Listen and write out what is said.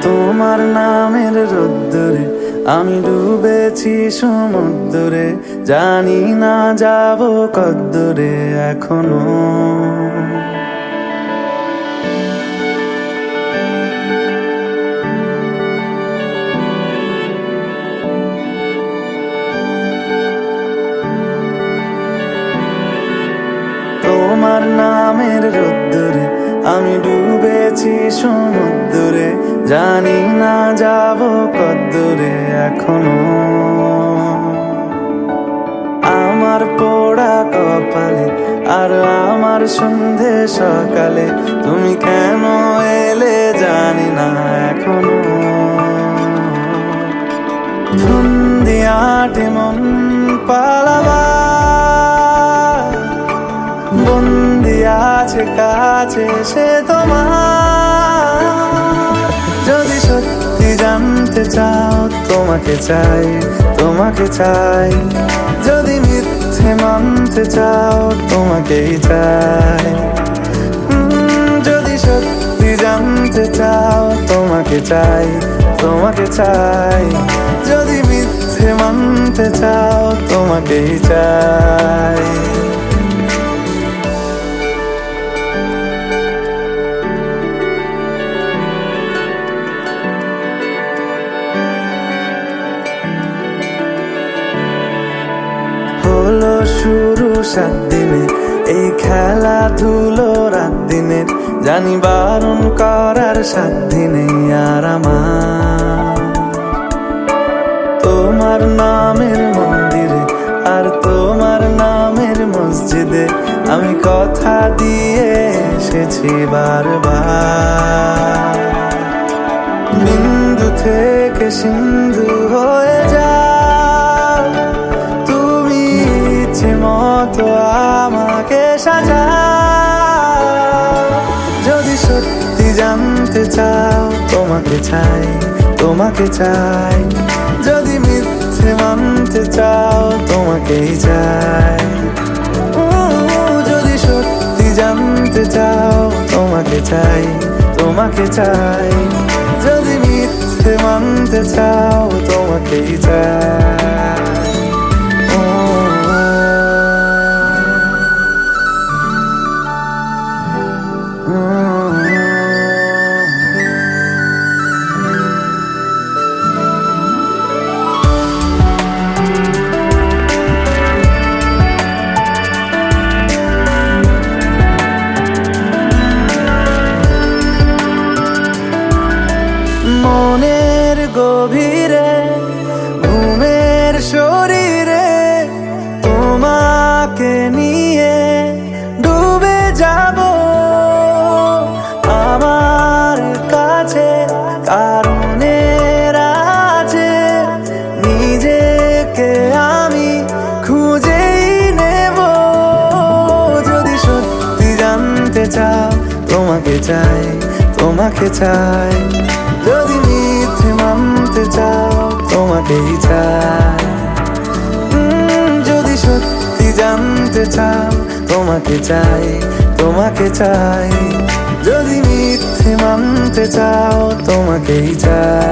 তোমার নামের রোদ্দুরে আমি ডুবেছি সমুদ্রে, জানি না যাব কদ্দুরে এখনো। তোমার নামের রোদ্দুরে আমি ডুবেছি সমুদ্রে, জানি না যাব কদ্দুরে এখনো। আমার পোড়া কপালে আর আমার সন্ধে সকালে তুমি কেন এলে জানি না এখনো। ধুন্দিয়াটে মন পালাবা বন্দি আছে কাছে সে তোমার। যদি সত্যি জানতে চাও তোমাকে চাই, তোমাকে চাই। যদি মিথ্যে মানতে চাও তোমাকেই চাই। যদি সত্যি জানতে চাও তোমাকে চাই, তোমাকে চাই। যদি মিথ্যে মানতে চাও তোমাকেই চাই। হলো শুরু 7 দিনে এই খেলাধুলো রাত দিনের, জানি বারণ করার সাধ্য নেই আর আমার। তোমার নামের মন্দিরে আর তোমার নামের মসজিদে আমি কথা দিয়ে এসেছি বারবার। বিন্দু থেকে সিন্ধু হয়ে যাও তুমি, ইচ্ছে মতো আমাকে সাজাও। যদি সত্যি জানতে চাও তোমাকে চাই, তোমাকে চাই। যদি মিথ্যে মানতে চাও তোমাকেই চাই। যদি সত্যি জানতে চাও তোমাকে চাই, তোমাকে চাই। যদি মিথ্যে মানতে চাও তোমাকেই চাই। মনের গভীরে ঘুমের শরীরে তোমাকে নিয়ে ডুবে যাব। আমার কাছে কারণের আছে, নিজেকে আমি খুঁজেই নেব। যদি সত্যি জানতে চাও তোমাকে চাই, তোমাকে চাই। যদি মিথ্যে মানতে চাও তোমাকেই চাই। যদি সত্যি জানতে চাও তোমাকে চাই, তোমাকে চাই। যদি মিথ্যে মানতে চাও তোমাকেই চাই।